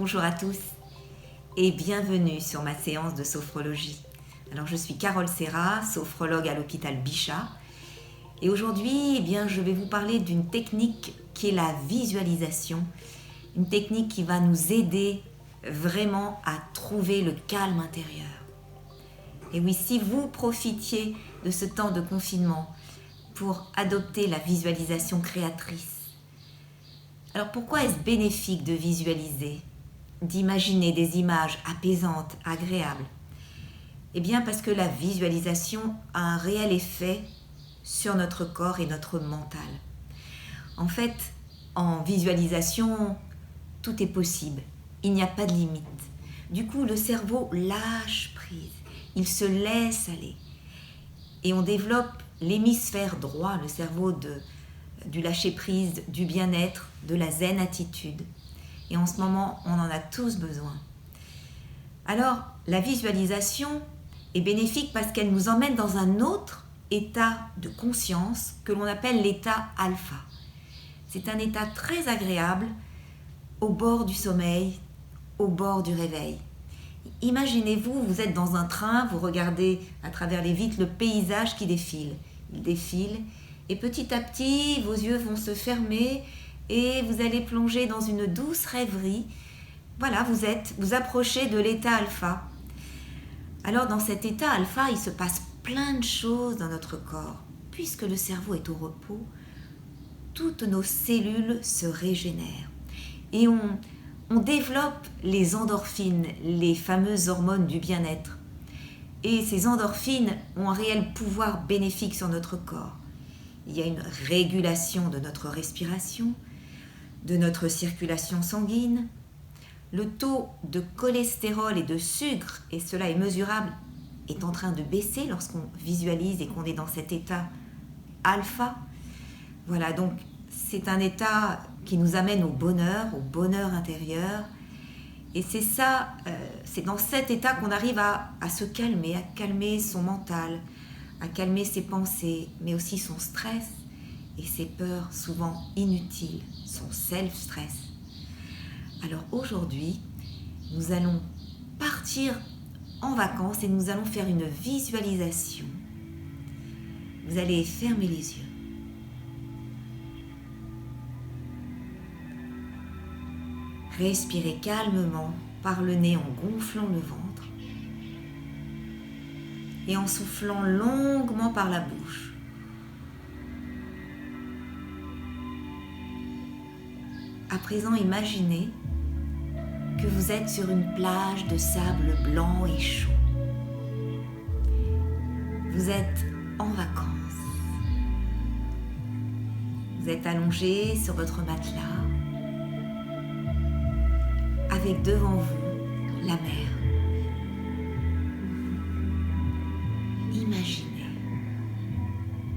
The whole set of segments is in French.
Bonjour à tous et bienvenue sur ma séance de sophrologie. Alors je suis Carole Serra, sophrologue à l'hôpital Bichat et aujourd'hui je vais vous parler d'une technique qui est la visualisation, une technique qui va nous aider vraiment à trouver le calme intérieur. Et oui, si vous profitiez de ce temps de confinement pour adopter la visualisation créatrice, alors pourquoi est-ce bénéfique de visualiser, d'imaginer des images apaisantes, agréables? Eh bien parce que la visualisation a un réel effet sur notre corps et notre mental. En fait, en visualisation, tout est possible, il n'y a pas de limite. Du coup, le cerveau lâche prise, il se laisse aller. Et on développe l'hémisphère droit, le cerveau du lâcher-prise, du bien-être, de la zen attitude. Et en ce moment, on en a tous besoin. Alors, la visualisation est bénéfique parce qu'elle nous emmène dans un autre état de conscience que l'on appelle l'état alpha. C'est un état très agréable au bord du sommeil, au bord du réveil. Imaginez-vous, vous êtes dans un train, vous regardez à travers les vitres le paysage qui défile. Il défile et petit à petit, vos yeux vont se fermer et vous allez plonger dans une douce rêverie. Voilà, vous approchez de l'état alpha. Alors dans cet état alpha, il se passe plein de choses dans notre corps. Puisque le cerveau est au repos, toutes nos cellules se régénèrent. Et on développe les endorphines, les fameuses hormones du bien-être. Et ces endorphines ont un réel pouvoir bénéfique sur notre corps. Il y a une régulation de notre respiration, de notre circulation sanguine. Le taux de cholestérol et de sucre, et cela est mesurable, est en train de baisser lorsqu'on visualise et qu'on est dans cet état alpha. Voilà, donc c'est un état qui nous amène au bonheur intérieur. Et c'est ça, c'est dans cet état qu'on arrive à se calmer, à calmer son mental, à calmer ses pensées, mais aussi son stress et ses peurs souvent inutiles, son self-stress. Alors aujourd'hui, nous allons partir en vacances et nous allons faire une visualisation. Vous allez fermer les yeux. Respirez calmement par le nez en gonflant le ventre et en soufflant longuement par la bouche. À présent, imaginez que vous êtes sur une plage de sable blanc et chaud. Vous êtes en vacances. Vous êtes allongé sur votre matelas avec devant vous la mer. Imaginez,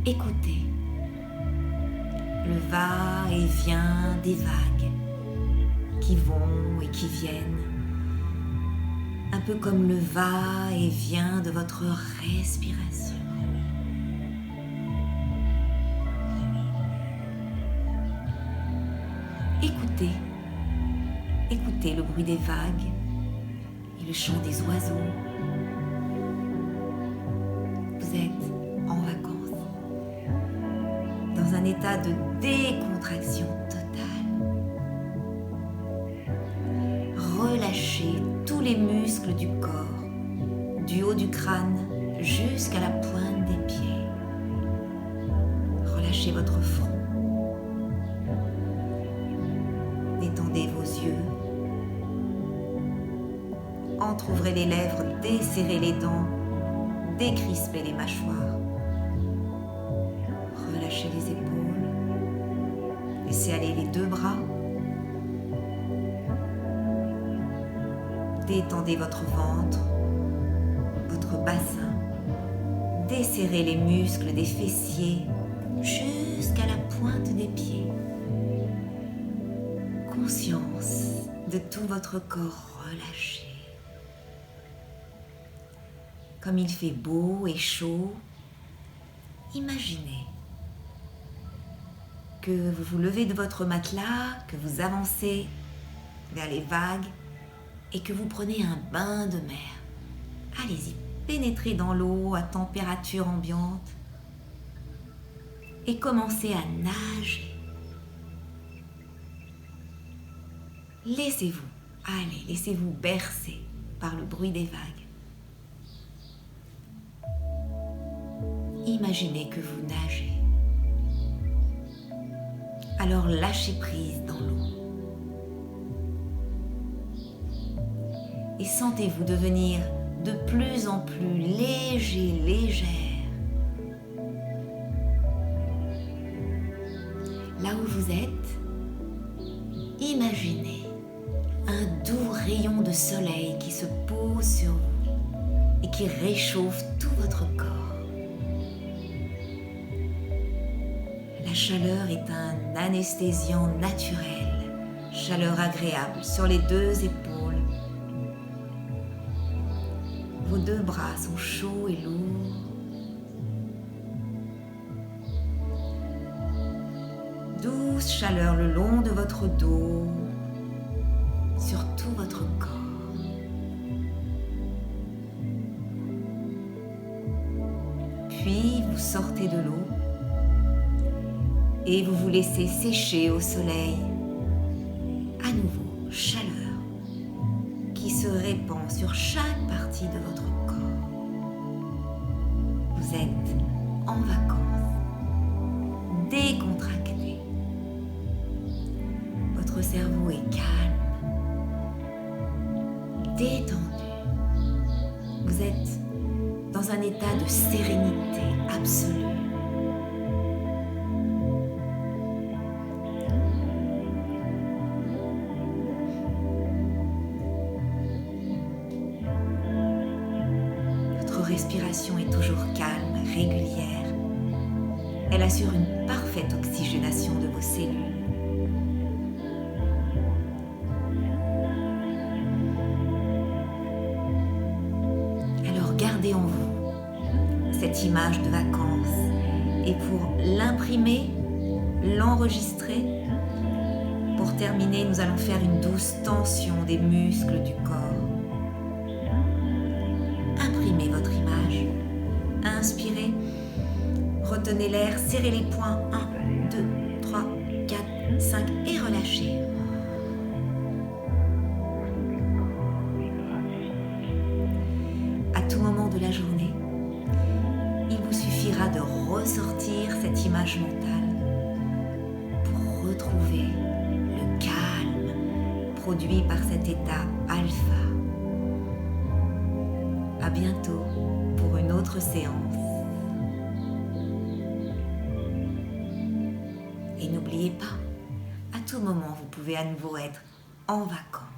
écoutez le va-et-vient des vagues qui vont et qui viennent, un peu comme le va-et-vient de votre respiration. Écoutez le bruit des vagues et le chant des oiseaux. Vous êtes en vacances, dans un état de décontraction totale. Relâchez tous les muscles du corps, du haut du crâne jusqu'à la pointe des pieds. Relâchez votre front. Détendez vos yeux. Entr'ouvrez les lèvres, desserrez les dents, décrispez les mâchoires. Relâchez les épaules. Laissez aller les deux bras. Détendez votre ventre, votre bassin. Desserrez les muscles des fessiers jusqu'à la pointe des pieds. Conscience de tout votre corps relâché. Comme il fait beau et chaud, imaginez que vous vous levez de votre matelas, que vous avancez vers les vagues et que vous prenez un bain de mer. Allez-y, pénétrez dans l'eau à température ambiante et commencez à nager. Laissez-vous bercer par le bruit des vagues. Imaginez que vous nagez. Alors lâchez prise dans l'eau. Et sentez-vous devenir de plus en plus léger, légère. Là où vous êtes, imaginez un doux rayon de soleil qui se pose sur vous et qui réchauffe tout votre corps. La chaleur est un anesthésiant naturel, chaleur agréable sur les deux épaules. Vos deux bras sont chauds et lourds. Douce chaleur le long de votre dos, sur tout votre corps. Puis vous sortez de l'eau et vous vous laissez sécher au soleil. À nouveau, chaleur qui se répand sur chaque partie de votre corps. Vous êtes en vacances, décontracté. Votre cerveau est calme, détendu. Vous êtes dans un état de sérénité absolue. Votre respiration est toujours calme, régulière. Elle assure une parfaite oxygénation de vos cellules. Gardez en vous cette image de vacances et pour l'imprimer, l'enregistrer, pour terminer, nous allons faire une douce tension des muscles du corps. Imprimez votre image, inspirez, retenez l'air, serrez les poings, 1, 2, 3, 4, 5 et relâchez. À tout moment de la journée, il vous suffira de ressortir cette image mentale pour retrouver le calme produit par cet état alpha. À bientôt pour une autre séance. Et n'oubliez pas, à tout moment, vous pouvez à nouveau être en vacances.